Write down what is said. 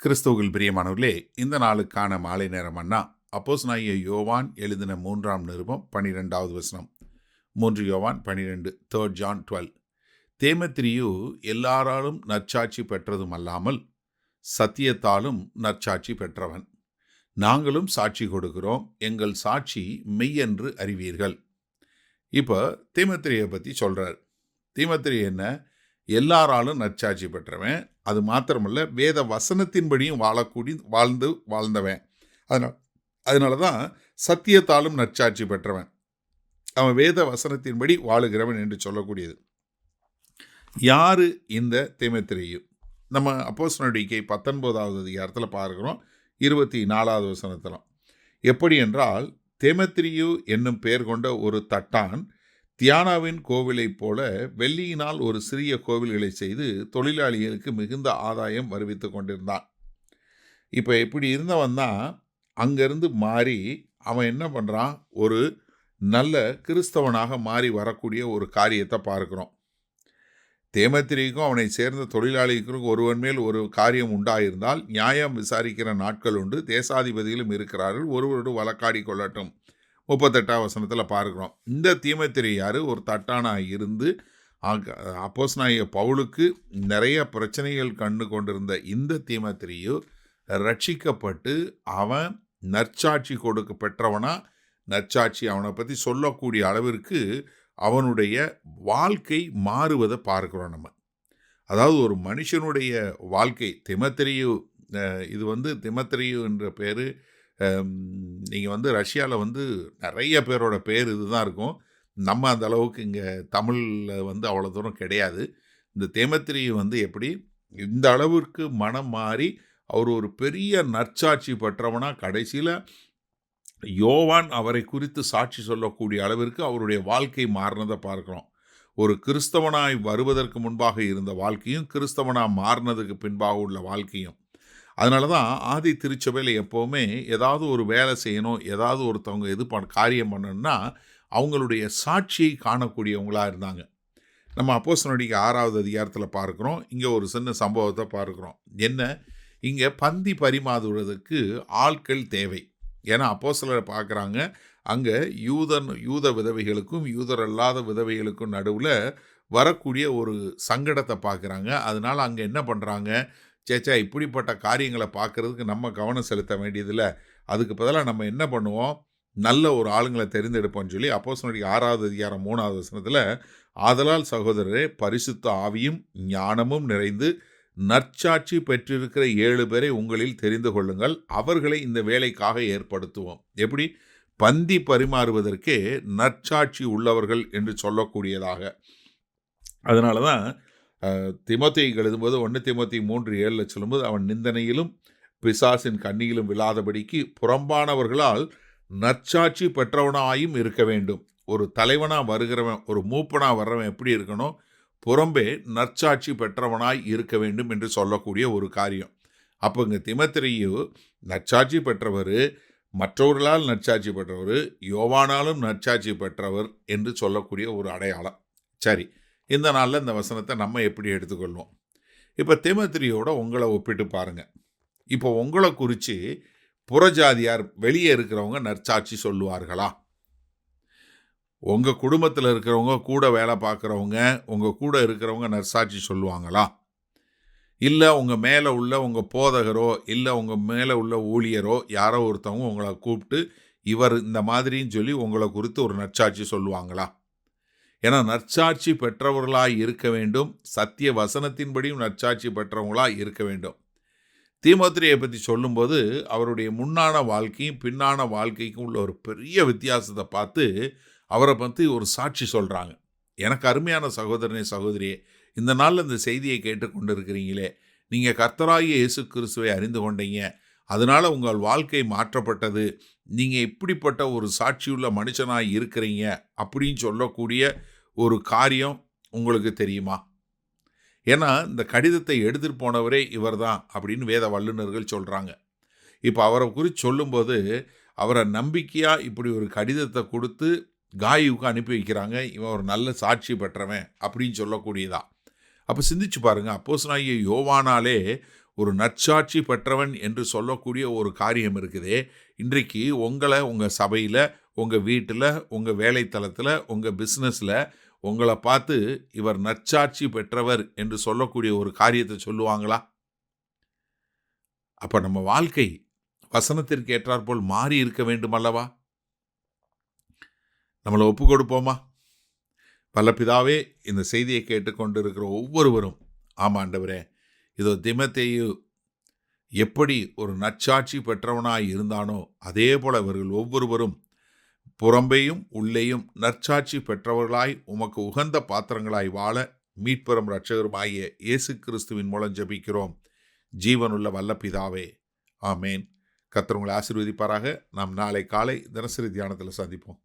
கிறிஸ்துவுக்குள் பிரியமானவர்களே, இந்த நாளுக்கான மாலை நேர மன்னா அப்போஸ்தலனாகிய யோவான் எழுதின 3ஆம் நிருபம் 12வது வசனம். 3 யோவான் 12, 3 John 12. தேமத்திரியு எல்லாராலும் நற்சாட்சி பெற்றதும் அல்லாமல் சத்தியத்தாலும் நற்சாட்சி பெற்றவன். நாங்களும் சாட்சி கொடுக்கிறோம், எங்கள் சாட்சி மெய்யென்று அறிவீர்கள். இப்போ தீமோத்தேயுவை பற்றி சொல்கிறார். தீமோத்தேயு என்ன? எல்லாராலும் நற்சாட்சி பெற்றவன். அது மாத்திரமல்ல, வேத வசனத்தின்படியும் வாழ்ந்தவன். அதனால தான் சத்தியத்தாலும் நற்சாட்சி பெற்றவன். அவன் வேத வசனத்தின்படி வாழுகிறவன் என்று சொல்லக்கூடியது. யாரு இந்த தீமோத்தேயு? நம்ம அப்போஸ்தலர் நடவடிக்கை 19வது அதிகாரத்தில் பார்க்கிறோம், 24வது வசனத்தில். எப்படி என்றால், தீமோத்தேயு என்னும் பெயர் கொண்ட ஒரு தட்டான் தியானாவின் கோவிலைப் போல வெள்ளியினால் ஒரு சிறிய கோவில்களை செய்து தொழிலாளிகளுக்கு மிகுந்த ஆதாயம் வருவித்து கொண்டிருந்தான். இப்போ இப்படி இருந்தவன் தான் அங்கேருந்து மாறி அவன் என்ன பண்ணுறான்? ஒரு நல்ல கிறிஸ்தவனாக மாறி வரக்கூடிய ஒரு காரியத்தை பார்க்குறோம். தீமோத்தேயுக்கும் அவனை சேர்ந்த தொழிலாளிகளுக்கும் ஒருவன் மேல் ஒரு காரியம் உண்டாயிருந்தால் நியாயம் விசாரிக்கிற நாட்கள் உண்டு, தேசாதிபதிகளும் இருக்கிறார்கள், ஒருவரோடு வழக்காடி கொள்ளட்டும். 38வது வசனத்தில் பார்க்குறோம். இந்த தீமோத்தேயு யார்? ஒரு தட்டானாக இருந்து அப்போஸ்தலனாகிய பவுலுக்கு நிறைய பிரச்சனைகள் கண்டு கொண்டிருந்த இந்த தீமோத்தேயு ரட்சிக்கப்பட்டு அவன் நற்சாட்சி கொடுக்க பெற்றவனா, நற்சாட்சி அவனை பற்றி சொல்லக்கூடிய அளவிற்கு அவனுடைய வாழ்க்கை மாறுவதை பார்க்குறோம் நம்ம. அதாவது ஒரு மனுஷனுடைய வாழ்க்கை, தீமோத்தேயு இது தீமோத்தேயு என்ற பேர், நீங்கள் ரஷ்யாவில் நிறைய பேரோட பேர் இதுதான் இருக்கும். நம்ம அந்த அளவுக்கு இங்கே தமிழில் அவ்வளோ தூரம் கிடையாது. இந்த தீமோத்தேயு எப்படி இந்த அளவிற்கு மனம் மாறி அவர் ஒரு பெரிய நற்சாட்சி பெற்றவனா, கடைசியில் யோவான் அவரை குறித்து சாட்சி சொல்லக்கூடிய அளவிற்கு அவருடைய வாழ்க்கை மாறினதை பார்க்குறோம். ஒரு கிறிஸ்தவனாய் வருவதற்கு முன்பாக இருந்த வாழ்க்கையும் கிறிஸ்தவனாக மாறினதுக்கு பின்பாக உள்ள வாழ்க்கையும். அதனால தான் ஆதி திருச்சபையில் எப்போவுமே ஏதாவது ஒரு வேலை செய்யணும், ஏதாவது ஒருத்தவங்க காரியம் பண்ணணும்னா அவங்களுடைய சாட்சியை காணக்கூடியவங்களாக இருந்தாங்க. நம்ம அப்போஸ்தலர் நடவடிக்கை 6வது அதிகாரத்தில் பார்க்குறோம். இங்கே ஒரு சின்ன சம்பவத்தை பார்க்குறோம். என்ன? இங்கே பந்தி பரிமாறுவதற்கு ஆட்கள் தேவை. ஏன்னா அப்போஸ்தலரை பார்க்குறாங்க, அங்கே யூத விதவைகளுக்கும் யூதர் அல்லாத விதவைகளுக்கும் நடுவில் வரக்கூடிய ஒரு சங்கடத்தை பார்க்குறாங்க. அதனால் அங்கே என்ன பண்ணுறாங்க? சேச்சா, இப்படிப்பட்ட காரியங்களை பார்க்குறதுக்கு நம்ம கவனம் செலுத்த வேண்டியதில்லை, அதுக்கு பதிலாக நம்ம என்ன பண்ணுவோம், நல்ல ஒரு ஆளுங்களை தெரிந்தெடுப்போம்னு சொல்லி அப்போஸ்தலர் நடவடிக்கை 6வது அதிகாரம் 3வது வசனத்தில், ஆதலால் சகோதரரே, பரிசுத்த ஆவியும் ஞானமும் நிறைந்து நற்சாட்சி பெற்றிருக்கிற 7 பேரை உங்களில் தெரிந்து கொள்ளுங்கள், அவர்களை இந்த வேலைக்காக ஏற்படுத்துவோம். எப்படி? பந்தி பரிமாறுவதற்கே நற்சாட்சி உள்ளவர்கள் என்று சொல்லக்கூடியதாக. அதனால தான் தீமோத்தேயுக்கு எழுதும்போது 1 தீமோத்தேயு 3:7 சொல்லும்போது, அவன் நிந்தனையிலும் பிசாசின் கண்ணியிலும் விழாதபடிக்கு புறம்பானவர்களால் நற்சாட்சி பெற்றவனாயும் இருக்க வேண்டும். ஒரு தலைவனாக வருகிறவன், ஒரு மூப்பனாக வர்றவன் எப்படி இருக்கணும்? புறம்பே நற்சாட்சி பெற்றவனாய் இருக்க வேண்டும் என்று சொல்லக்கூடிய ஒரு காரியம். அப்போ இங்கே தீமோத்தேயு நற்சாட்சி பெற்றவர், மற்றவர்களால் நற்சாட்சி பெற்றவர், யோவானாலும் நற்சாட்சி பெற்றவர் என்று சொல்லக்கூடிய ஒரு அடையாளம். சரி, இந்த நாளில் இந்த வசனத்தை நம்ம எப்படி எடுத்துக்கொள்வோம்? இப்போ தீமோத்தேயுவோட உங்களை ஒப்பிட்டு பாருங்கள். இப்போ உங்களை குறித்து புறஜாதியார், வெளியே இருக்கிறவங்க நற்சாட்சி சொல்லுவார்களா? உங்கள் குடும்பத்தில் இருக்கிறவங்க, கூட வேலை பார்க்குறவங்க, உங்கள் கூட இருக்கிறவங்க நற்சாட்சி சொல்லுவாங்களா? இல்லை உங்கள் மேலே உள்ள உங்கள் போதகரோ, இல்லை உங்கள் மேலே உள்ள ஊழியரோ, யாரோ ஒருத்தவங்க உங்களை கூப்பிட்டு இவர் இந்த மாதிரின்னு சொல்லி உங்களை குறித்து ஒரு நற்சாட்சி சொல்லுவாங்களா? ஏன்னா நற்சாட்சி பெற்றவர்களாய் இருக்க வேண்டும், சத்திய வசனத்தின்படியும் நற்சாட்சி பெற்றவங்களாய் இருக்க வேண்டும். தீமோத்தேயுவை பற்றி சொல்லும்போது அவருடைய முன்னான வாழ்க்கையும் பின்னான வாழ்க்கைக்கும் உள்ள ஒரு பெரிய வித்தியாசத்தை பார்த்து அவரை பற்றி ஒரு சாட்சி சொல்கிறாங்க. எனக்கு அருமையான சகோதரனே, சகோதரியே, இந்த நாளில் இந்த செய்தியை கேட்டுக்கொண்டு இருக்கிறீங்களே, நீங்கள் கர்த்தராகிய இயேசு கிறிஸ்துவை அறிந்து கொண்டீங்க, அதனால் உங்கள் வாழ்க்கை மாற்றப்பட்டது, நீங்கள் இப்படிப்பட்ட ஒரு சாட்சியுள்ள மனுஷனாக இருக்கிறீங்க அப்படின்னு சொல்லக்கூடிய ஒரு காரியம் உங்களுக்கு தெரியுமா? ஏன்னா இந்த கடிதத்தை எடுத்துகிட்டு போனவரே இவர் தான் அப்படின்னு வேத வல்லுநர்கள் சொல்கிறாங்க. இப்போ அவரை குறித்து சொல்லும்போது அவரை நம்பிக்கையாக இப்படி ஒரு கடிதத்தை கொடுத்து காயுவுக்கு அனுப்பி வைக்கிறாங்க. இவன் ஒரு நல்ல சாட்சி பெற்றவன் அப்படின்னு சொல்லக்கூடியதா. அப்போ சிந்திச்சு பாருங்கள், அப்போஸ்தலனாகிய யோவானாலே ஒரு நற்சாட்சி பெற்றவன் என்று சொல்லக்கூடிய ஒரு காரியம் இருக்குதே, இன்றைக்கு உங்களை உங்கள் சபையில், உங்கள் வீட்டில், உங்கள் வேலைத்தலத்தில், உங்கள் பிஸ்னஸில் உங்களை பார்த்து இவர் நற்சாட்சி பெற்றவர் என்று சொல்லக்கூடிய ஒரு காரியத்தை சொல்லுவாங்களா? அப்போ நம்ம வாழ்க்கை வசனத்திற்கு ஏற்றாற்போல் மாறி இருக்க வேண்டும் அல்லவா? நம்மளை ஒப்பு கொடுப்போமா? பல பிதாவே, இந்த செய்தியை கேட்டுக்கொண்டிருக்கிற ஒவ்வொருவரும், ஆமாண்டவரே, இதோ தீமோத்தேயு எப்படி ஒரு நற்சாட்சி பெற்றவனாய் இருந்தானோ அதே போல இவர்கள் ஒவ்வொருவரும் புறம்பேயும் உள்ளேயும் நற்சாட்சி பெற்றவர்களாய் உமக்கு உகந்த பாத்திரங்களாய் வாழ மீட்பெறும் இரட்சகருமாகிய இயேசு கிறிஸ்துவின் மூலம் ஜெபிக்கிறோம் ஜீவனுள்ள வல்ல பிதாவே, ஆமேன். கர்த்தர் உங்களை ஆசீர்வதிப்பாராக. நாம் நாளை காலை தினசரி தியானத்தில் சந்திப்போம்.